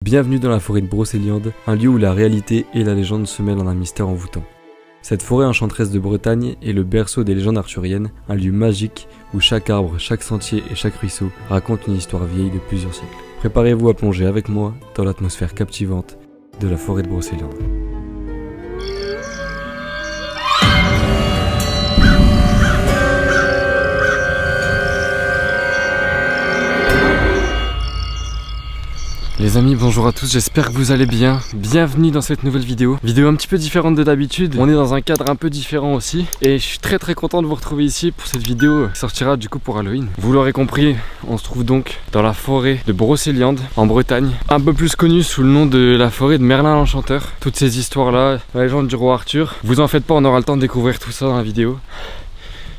Bienvenue dans la forêt de Brocéliande, un lieu où la réalité et la légende se mêlent en un mystère envoûtant. Cette forêt enchanteresse de Bretagne est le berceau des légendes arthuriennes, un lieu magique où chaque arbre, chaque sentier et chaque ruisseau raconte une histoire vieille de plusieurs siècles. Préparez-vous à plonger avec moi dans l'atmosphère captivante de la forêt de Brocéliande. Les amis, bonjour à tous, j'espère que vous allez bien. Bienvenue dans cette nouvelle vidéo. Vidéo un petit peu différente de d'habitude. On est dans un cadre un peu différent aussi. Et je suis très content de vous retrouver ici pour cette vidéo qui sortira du coup pour Halloween. Vous l'aurez compris, on se trouve donc dans la forêt de Brocéliande en Bretagne. Un peu plus connue sous le nom de la forêt de Merlin l'Enchanteur. Toutes ces histoires là, la légende du roi Arthur. Vous en faites pas, on aura le temps de découvrir tout ça dans la vidéo.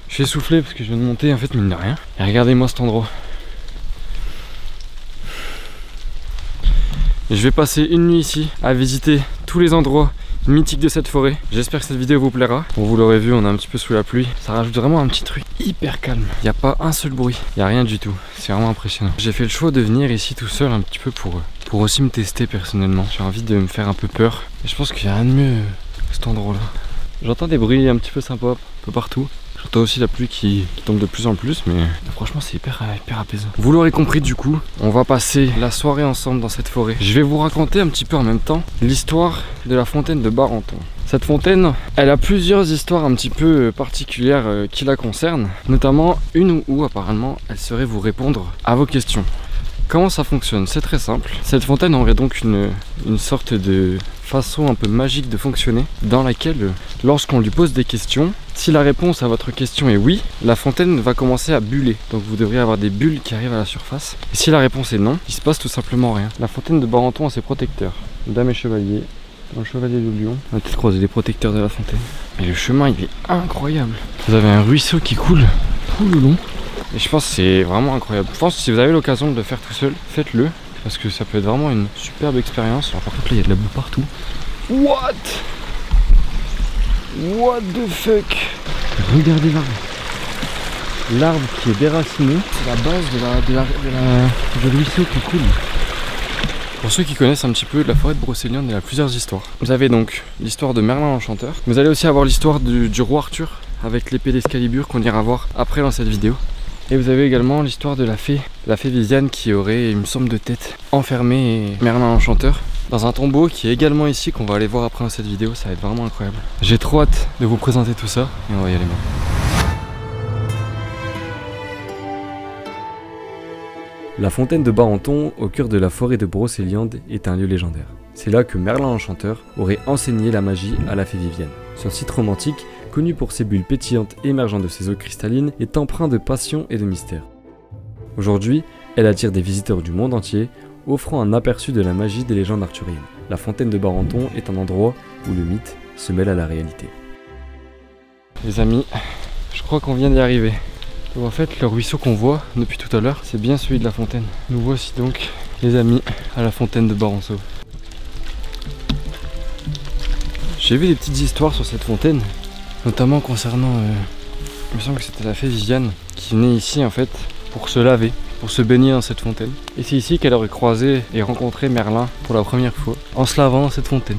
Je suis essoufflé parce que je viens de monter en fait mine de rien. Et regardez-moi cet endroit. Et je vais passer une nuit ici à visiter tous les endroits mythiques de cette forêt. J'espère que cette vidéo vous plaira. Bon, vous l'aurez vu, on est un petit peu sous la pluie. Ça rajoute vraiment un petit truc hyper calme. Il n'y a pas un seul bruit, il n'y a rien du tout. C'est vraiment impressionnant. J'ai fait le choix de venir ici tout seul un petit peu pour aussi me tester personnellement. J'ai envie de me faire un peu peur. Et je pense qu'il n'y a rien de mieux que cet endroit là. J'entends des bruits un petit peu sympas un peu partout. J'entends aussi la pluie qui tombe de plus en plus, mais franchement c'est hyper apaisant. Vous l'aurez compris du coup, on va passer la soirée ensemble dans cette forêt. Je vais vous raconter un petit peu en même temps l'histoire de la fontaine de Barenton. Cette fontaine, elle a plusieurs histoires un petit peu particulières qui la concernent, notamment une où apparemment elle saurait vous répondre à vos questions. Comment ça fonctionne? C'est très simple. Cette fontaine aurait donc une sorte de façon un peu magique de fonctionner, dans laquelle, lorsqu'on lui pose des questions, si la réponse à votre question est oui, la fontaine va commencer à buller. Donc vous devriez avoir des bulles qui arrivent à la surface. Et si la réponse est non, il se passe tout simplement rien. La fontaine de Barenton a ses protecteurs, dame et chevalier. Dans le chevalier de Lion, on va peut-être croiser les protecteurs de la fontaine. Et le chemin, il est incroyable. Vous avez un ruisseau qui coule tout le long. Et je pense que c'est vraiment incroyable. Je pense que si vous avez l'occasion de le faire tout seul, faites-le. Parce que ça peut être vraiment une superbe expérience. Alors par contre là il y a de la boue partout. What the fuck? Regardez l'arbre. L'arbre qui est déraciné. C'est la base du ruisseau qui coule. Pour ceux qui connaissent un petit peu la forêt de Brocéliande, il y a plusieurs histoires. Vous avez donc l'histoire de Merlin l'Enchanteur. Vous allez aussi avoir l'histoire du roi Arthur avec l'épée d'Excalibur qu'on ira voir après dans cette vidéo. Et vous avez également l'histoire de la fée Viviane qui aurait une somme de tête enfermée Merlin l'Enchanteur dans un tombeau qui est également ici, qu'on va aller voir après dans cette vidéo. Ça va être vraiment incroyable. J'ai trop hâte de vous présenter tout ça et on va y aller maintenant. La fontaine de Barenton, au cœur de la forêt de Brocéliande, est un lieu légendaire. C'est là que Merlin l'Enchanteur aurait enseigné la magie à la fée Viviane. Son site romantique, connu pour ses bulles pétillantes émergeant de ses eaux cristallines, est empreint de passion et de mystère. Aujourd'hui, elle attire des visiteurs du monde entier, offrant un aperçu de la magie des légendes arthuriennes. La fontaine de Barenton est un endroit où le mythe se mêle à la réalité. Les amis, je crois qu'on vient d'y arriver. Donc en fait, le ruisseau qu'on voit depuis tout à l'heure, c'est bien celui de la fontaine. Nous voici donc, les amis, à la fontaine de Barenton. J'ai vu des petites histoires sur cette fontaine, notamment concernant, il me semble que c'était la fée Viviane qui venait ici en fait pour se laver, pour se baigner dans cette fontaine. Et c'est ici qu'elle aurait croisé et rencontré Merlin pour la première fois, en se lavant dans cette fontaine.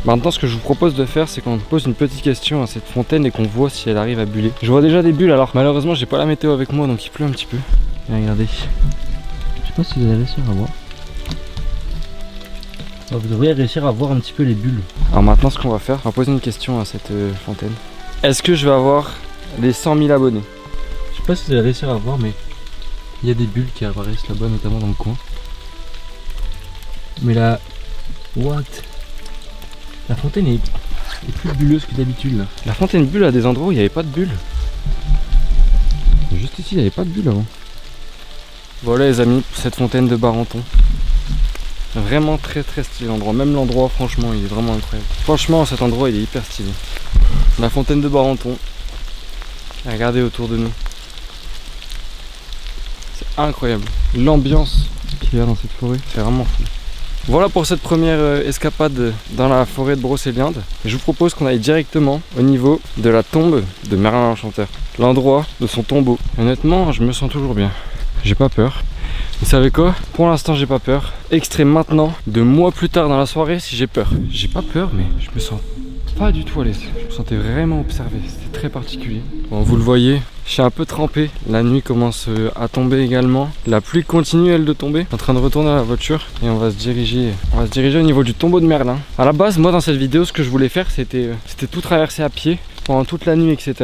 Maintenant ce que je vous propose de faire, c'est qu'on pose une petite question à cette fontaine et qu'on voit si elle arrive à buller. Je vois déjà des bulles, alors malheureusement j'ai pas la météo avec moi donc il pleut un petit peu. Et regardez, je sais pas si vous allez réussir à voir. Vous devriez réussir à voir un petit peu les bulles. Alors maintenant ce qu'on va faire, on va poser une question à cette fontaine. Est-ce que je vais avoir les 100 000 abonnés? Je sais pas si vous allez réussir à voir, mais il y a des bulles qui apparaissent là-bas, notamment dans le coin. Mais là, what? La fontaine est plus bulleuse que d'habitude là. La fontaine bulle à des endroits où il n'y avait pas de bulles. Juste ici il n'y avait pas de bulles avant. Voilà les amis, cette fontaine de Barenton. Vraiment très stylé l'endroit, même l'endroit franchement il est vraiment incroyable. Franchement cet endroit il est hyper stylé. La fontaine de Barenton. Regardez autour de nous. C'est incroyable. L'ambiance qu'il y a dans cette forêt, c'est vraiment fou. Voilà pour cette première escapade dans la forêt de Brocéliande. Je vous propose qu'on aille directement au niveau de la tombe de Merlin l'Enchanteur. L'endroit de son tombeau. Honnêtement je me sens toujours bien. j'ai pas peur. Vous savez quoi? Pour l'instant j'ai pas peur. Extrait maintenant, 2 mois plus tard dans la soirée, si j'ai peur. J'ai pas peur mais je me sens pas du tout à l'aise. Je me sentais vraiment observé, c'était très particulier. Bon, vous le voyez, je suis un peu trempé. La nuit commence à tomber également. La pluie continue elle de tomber. Je suis en train de retourner à la voiture et on va se diriger au niveau du tombeau de Merlin. À la base, moi dans cette vidéo, ce que je voulais faire, c'était tout traverser à pied pendant toute la nuit, etc.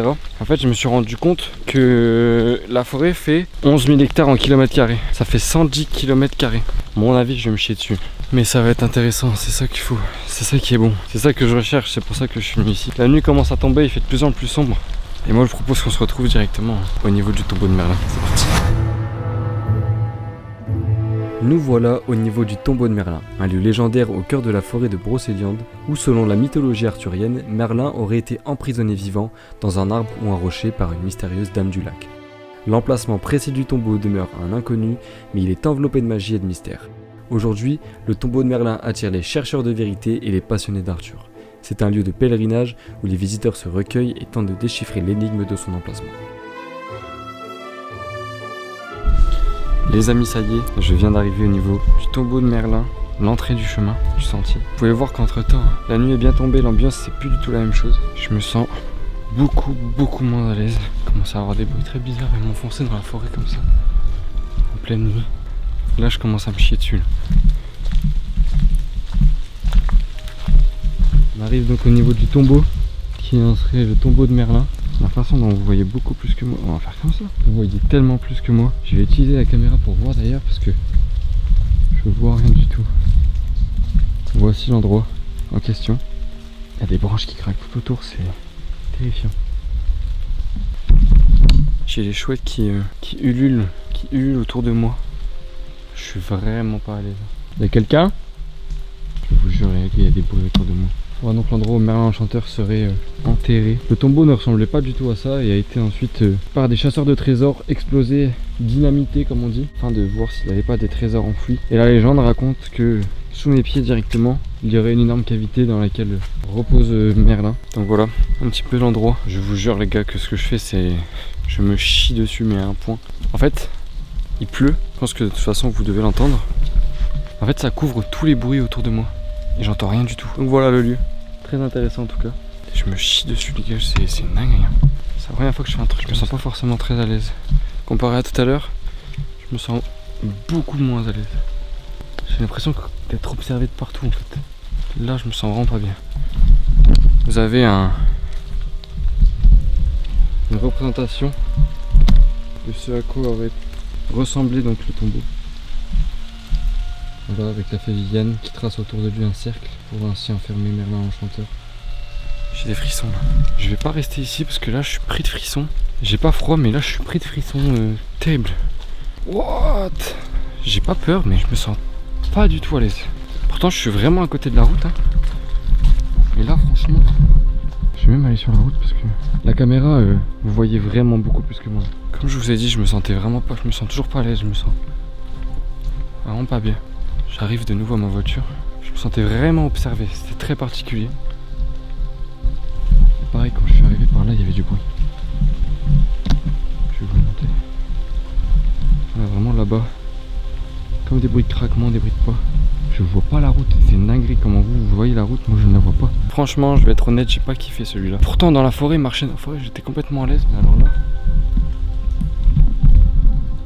En fait, je me suis rendu compte que la forêt fait 11 000 hectares en kilomètres carrés. Ça fait 110 km carrés. À mon avis, je vais me chier dessus. Mais ça va être intéressant, c'est ça qu'il faut. C'est ça qui est bon. C'est ça que je recherche, c'est pour ça que je suis venu ici. La nuit commence à tomber, il fait de plus en plus sombre. Et moi, je propose qu'on se retrouve directement au niveau du tombeau de Merlin. C'est parti. Nous voilà au niveau du tombeau de Merlin, un lieu légendaire au cœur de la forêt de Brocéliande, où selon la mythologie arthurienne, Merlin aurait été emprisonné vivant dans un arbre ou un rocher par une mystérieuse dame du lac. L'emplacement précis du tombeau demeure un inconnu, mais il est enveloppé de magie et de mystère. Aujourd'hui, le tombeau de Merlin attire les chercheurs de vérité et les passionnés d'Arthur. C'est un lieu de pèlerinage où les visiteurs se recueillent et tentent de déchiffrer l'énigme de son emplacement. Les amis, ça y est, je viens d'arriver au niveau du tombeau de Merlin, l'entrée du chemin, du sentier. Vous pouvez voir qu'entre temps, la nuit est bien tombée, l'ambiance c'est plus du tout la même chose. Je me sens beaucoup moins à l'aise. Je commence à avoir des bruits très bizarres et m'enfoncer dans la forêt comme ça, en pleine nuit. Là je commence à me chier dessus. Là. On arrive donc au niveau du tombeau, qui serait le tombeau de Merlin. La façon dont vous voyez beaucoup plus que moi, on va faire comme ça. Vous voyez tellement plus que moi. Je vais utiliser la caméra pour voir d'ailleurs parce que je vois rien du tout. Voici l'endroit en question. Il y a des branches qui craquent tout autour, c'est terrifiant. J'ai les chouettes qui ululent autour de moi. Je suis vraiment pas à l'aise. Il y a quelqu'un? Je vous jure, il y a des bruits autour de moi. Voilà donc l'endroit où Merlin l'Enchanteur serait enterré. Le tombeau ne ressemblait pas du tout à ça et a été ensuite par des chasseurs de trésors explosé, dynamité comme on dit, afin de voir s'il n'y avait pas des trésors enfouis. Et la légende raconte que sous mes pieds directement, il y aurait une énorme cavité dans laquelle repose Merlin. Donc voilà un petit peu l'endroit. Je vous jure les gars que ce que je fais c'est... je me chie dessus mais à un point. En fait, il pleut. Je pense que de toute façon vous devez l'entendre. En fait ça couvre tous les bruits autour de moi. Et j'entends rien du tout. Donc voilà le lieu. Très intéressant en tout cas. Je me chie dessus les gars, c'est une dinguerie. C'est la première fois que je fais un truc, je me sens pas forcément très à l'aise. Comparé à tout à l'heure, je me sens beaucoup moins à l'aise. J'ai l'impression d'être observé de partout en fait. Là je me sens vraiment pas bien. Vous avez une représentation de ce à quoi aurait ressemblé donc le tombeau. Voilà, avec la fée Viviane qui trace autour de lui un cercle pour ainsi enfermer Merlin l'Enchanteur. J'ai des frissons là. Je vais pas rester ici parce que là je suis pris de frissons. J'ai pas froid mais là je suis pris de frissons terribles. What? J'ai pas peur mais je me sens pas du tout à l'aise. Pourtant je suis vraiment à côté de la route hein. Et là franchement, je vais même aller sur la route parce que la caméra vous voyez vraiment beaucoup plus que moi. Comme je vous ai dit, je me sentais vraiment pas, je me sens toujours pas à l'aise, je me sens vraiment pas bien. J'arrive de nouveau à ma voiture, je me sentais vraiment observé, c'était très particulier. Et pareil, quand je suis arrivé par là, il y avait du bruit. Je vais vous monter. Là, vraiment là-bas, comme des bruits de craquement, des bruits de pas. Je vois pas la route, c'est une dinguerie. Comment vous voyez la route, moi je ne la vois pas. Franchement, je vais être honnête, j'ai pas kiffé celui-là. Pourtant, dans la forêt, marcher dans la forêt, j'étais complètement à l'aise, mais alors là,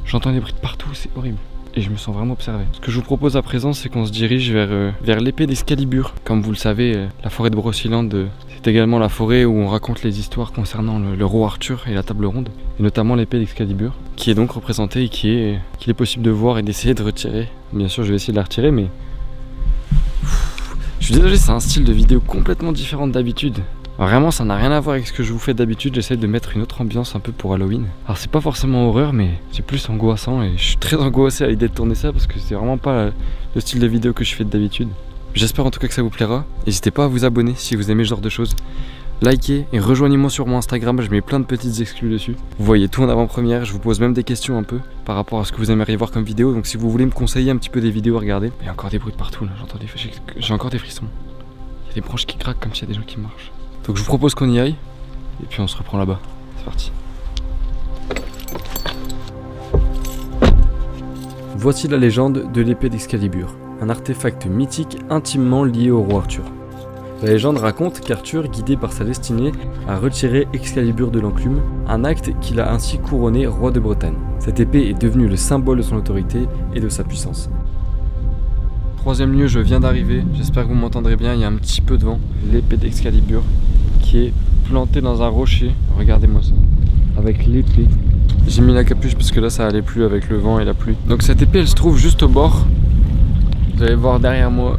j'entends des bruits de partout, c'est horrible. Et je me sens vraiment observé. Ce que je vous propose à présent, c'est qu'on se dirige vers l'épée d'Excalibur. Comme vous le savez, la forêt de Brocéliande, c'est également la forêt où on raconte les histoires concernant le roi Arthur et la table ronde. Et notamment l'épée d'Excalibur, qui est donc représentée et qu'il est possible de voir et d'essayer de retirer. Bien sûr, je vais essayer de la retirer, mais... Je suis désolé, c'est un style de vidéo complètement différent d'habitude. Vraiment, ça n'a rien à voir avec ce que je vous fais d'habitude. J'essaie de mettre une autre ambiance un peu pour Halloween. Alors c'est pas forcément horreur, mais c'est plus angoissant. Et je suis très angoissé à l'idée de tourner ça parce que c'est vraiment pas le style de vidéo que je fais d'habitude. J'espère en tout cas que ça vous plaira. N'hésitez pas à vous abonner si vous aimez ce genre de choses. Likez et rejoignez-moi sur mon Instagram, je mets plein de petites exclus dessus. Vous voyez tout en avant-première, je vous pose même des questions un peu par rapport à ce que vous aimeriez voir comme vidéo. Donc si vous voulez me conseiller un petit peu des vidéos à regarder. Il y a encore des bruits de partout là, j'ai encore des frissons. Il y a des branches qui craquent comme s'il y a des gens qui marchent. Donc je vous propose qu'on y aille, et puis on se reprend là-bas. C'est parti. Voici la légende de l'épée d'Excalibur, un artefact mythique intimement lié au roi Arthur. La légende raconte qu'Arthur, guidé par sa destinée, a retiré Excalibur de l'enclume, un acte qui l'a ainsi couronné roi de Bretagne. Cette épée est devenue le symbole de son autorité et de sa puissance. Troisième lieu, je viens d'arriver, j'espère que vous m'entendrez bien, il y a un petit peu de vent. L'épée d'Excalibur qui est plantée dans un rocher, regardez-moi ça, avec l'épée. J'ai mis la capuche parce que là ça allait plus avec le vent et la pluie. Donc cette épée elle se trouve juste au bord, vous allez voir derrière moi,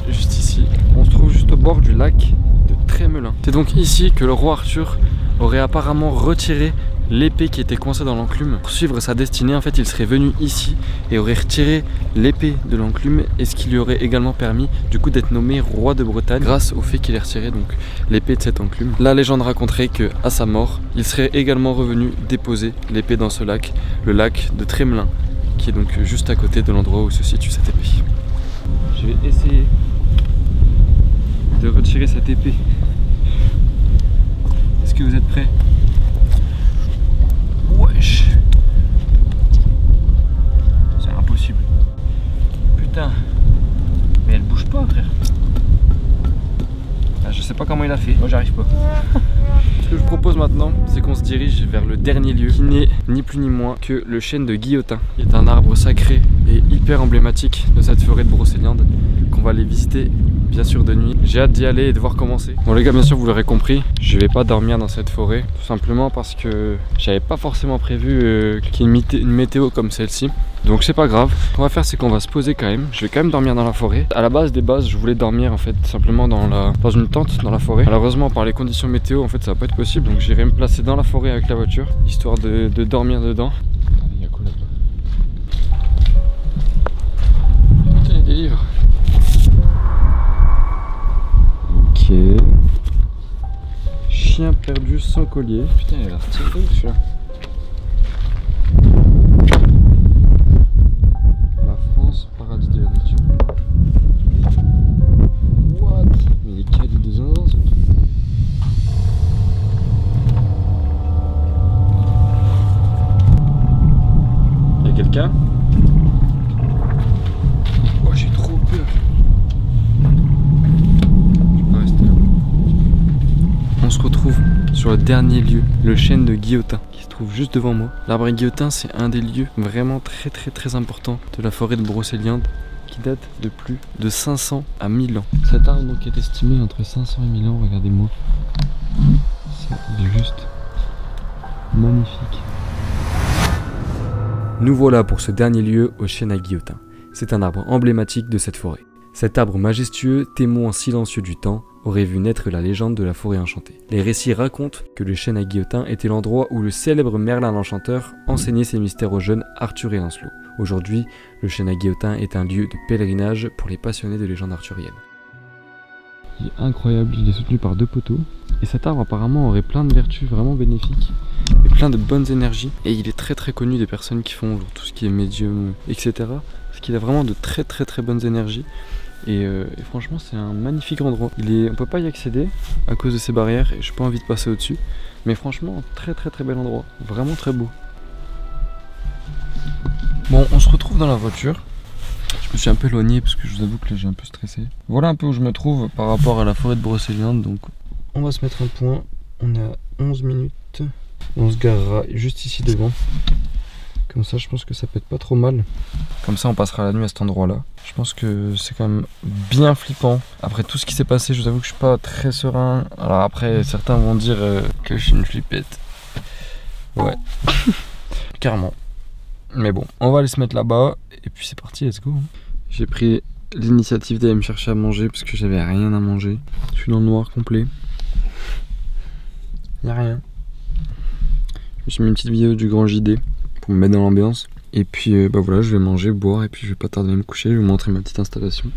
juste ici. On se trouve juste au bord du lac de Trémelin. C'est donc ici que le roi Arthur aurait apparemment retiré l'épée qui était coincée dans l'enclume. Pour suivre sa destinée, en fait, il serait venu ici et aurait retiré l'épée de l'enclume, et ce qui lui aurait également permis du coup d'être nommé roi de Bretagne grâce au fait qu'il ait retiré donc l'épée de cette enclume. La légende raconterait que à sa mort, il serait également revenu déposer l'épée dans ce lac, le lac de Trémelin, qui est donc juste à côté de l'endroit où se situe cette épée. Je vais essayer de retirer cette épée. Est-ce que vous êtes prêts? Wesh! C'est impossible. Putain. Mais elle bouge pas, frère. Ah, je sais pas comment il a fait. Moi, j'arrive pas. Ce que je propose maintenant, c'est qu'on se dirige vers le dernier lieu, qui n'est ni plus ni moins que le chêne de Guillotin, qui est un arbre sacré et hyper emblématique de cette forêt de Brocéliande, qu'on va aller visiter bien sûr de nuit. J'ai hâte d'y aller et de voir comment c'est. Bon les gars, bien sûr vous l'aurez compris, je vais pas dormir dans cette forêt, tout simplement parce que j'avais pas forcément prévu qu'il y ait une météo comme celle-ci. Donc c'est pas grave, ce qu'on va faire c'est qu'on va se poser quand même. Je vais quand même dormir dans la forêt. À la base des bases, je voulais dormir en fait simplement dans une tente dans la forêt. Malheureusement par les conditions météo en fait ça va pas être possible, donc j'irai me placer dans la forêt avec la voiture, histoire de dormir dedans. Il y a quoi là-bas? Putain, il y a des livres. Ok. Chien perdu sans collier. Putain, il a l'air stylé celui-là. La France, paradis de la nature. What? Mais il est cadeau de zinzin ce truc. Y'a quelqu'un? Oh, j'ai trop peur. On se retrouve sur le dernier lieu, le chêne de Guillotin, qui se trouve juste devant moi. L'arbre Guillotin, c'est un des lieux vraiment très importants de la forêt de Brocéliande, qui date de plus de 500 à 1000 ans. Cet arbre donc est estimé entre 500 et 1000 ans, regardez-moi. C'est juste magnifique. Nous voilà pour ce dernier lieu au chêne à Guillotin. C'est un arbre emblématique de cette forêt. Cet arbre majestueux, témoin silencieux du temps, aurait vu naître la légende de la forêt enchantée. Les récits racontent que le chêne à Guillotin était l'endroit où le célèbre Merlin l'Enchanteur enseignait ses mystères aux jeunes Arthur et Lancelot. Aujourd'hui, le chêne à Guillotin est un lieu de pèlerinage pour les passionnés de légendes arthuriennes. Il est incroyable, il est soutenu par 2 poteaux. Et cet arbre apparemment aurait plein de vertus vraiment bénéfiques et plein de bonnes énergies. Et il est très connu des personnes qui font tout ce qui est médium, etc. Parce qu'il a vraiment de très bonnes énergies. Et franchement c'est un magnifique endroit. On peut pas y accéder à cause de ces barrières et j'ai pas envie de passer au-dessus. Mais franchement très bel endroit, vraiment très beau. Bon, on se retrouve dans la voiture. Je me suis un peu éloigné parce que je vous avoue que là j'ai un peu stressé. Voilà un peu où je me trouve par rapport à la forêt de Brocéliande. Donc on va se mettre un point, on est à 11 minutes. On se garera juste ici devant. Comme ça je pense que ça peut être pas trop mal. Comme ça on passera la nuit à cet endroit là. Je pense que c'est quand même bien flippant. Après tout ce qui s'est passé, je vous avoue que je suis pas très serein. Alors après certains vont dire que je suis une flippette. Ouais. Carrément. Mais bon, on va aller se mettre là-bas. Et puis c'est parti, let's go. J'ai pris l'initiative d'aller me chercher à manger parce que j'avais rien à manger. Je suis dans le noir complet. Y'a rien. Je me suis mis une petite vidéo du grand JD pour me mettre dans l'ambiance. Et puis bah voilà, je vais manger, boire et puis je vais pas tarder à me coucher. Je vais vous montrer ma petite installation.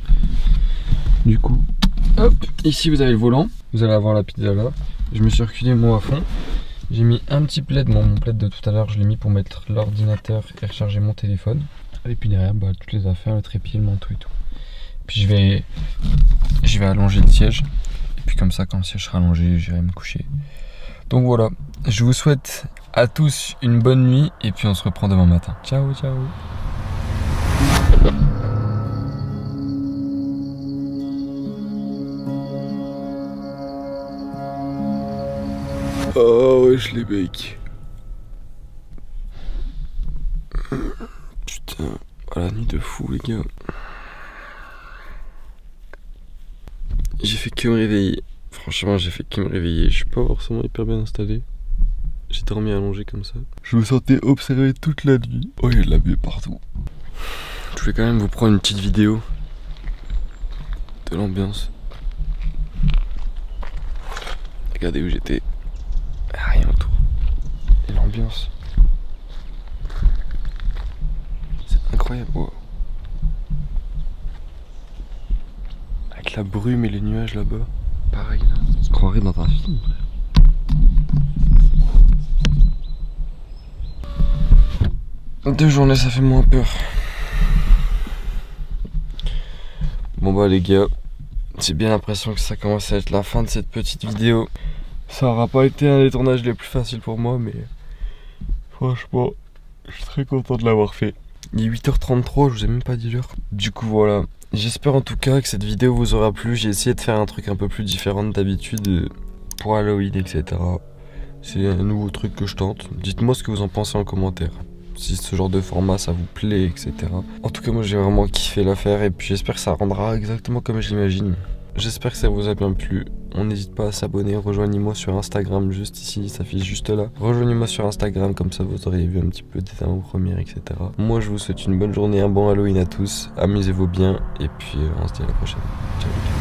Du coup, hop, ici vous avez le volant. Vous allez avoir la pizza là. Je me suis reculé moi à fond. J'ai mis un petit plaid, mon plaid de tout à l'heure, je l'ai mis pour mettre l'ordinateur et recharger mon téléphone. Et puis derrière, bah, toutes les affaires, le trépied, le manteau et tout. Puis je vais allonger le siège. Et puis comme ça, quand le siège sera allongé, j'irai me coucher. Donc voilà, je vous souhaite à tous une bonne nuit et puis on se reprend demain matin. Ciao, ciao. Oh wesh les mecs. Putain, oh, la nuit de fou les gars. J'ai fait que me réveiller. Franchement j'ai fait que me réveiller. Je suis pas forcément hyper bien installé. J'ai dormi allongé comme ça. Je me sentais observé toute la nuit. Oh il y a de la buée partout. Je voulais quand même vous prendre une petite vidéo de l'ambiance. Regardez où j'étais. Rien autour. Et l'ambiance. C'est incroyable. Wow. Avec la brume et les nuages là-bas. Pareil là. On se croirait dans un film. Deux journées ça fait moins peur. Bon bah les gars, j'ai bien l'impression que ça commence à être la fin de cette petite vidéo. Ça aura pas été un des tournages les plus faciles pour moi, mais franchement, je suis très content de l'avoir fait. Il est 8h33, je vous ai même pas dit l'heure. Du coup voilà, j'espère en tout cas que cette vidéo vous aura plu. J'ai essayé de faire un truc un peu plus différent d'habitude pour Halloween, etc. C'est un nouveau truc que je tente. Dites-moi ce que vous en pensez en commentaire. Si ce genre de format ça vous plaît, etc. En tout cas moi j'ai vraiment kiffé l'affaire et puis j'espère que ça rendra exactement comme je l'imagine. J'espère que ça vous a bien plu. On n'hésite pas à s'abonner, rejoignez-moi sur Instagram juste ici, ça affiche juste là. Rejoignez-moi sur Instagram, comme ça vous auriez vu un petit peu des avant-premières, etc. Moi je vous souhaite une bonne journée, un bon Halloween à tous. Amusez-vous bien et puis on se dit à la prochaine. Ciao les gars.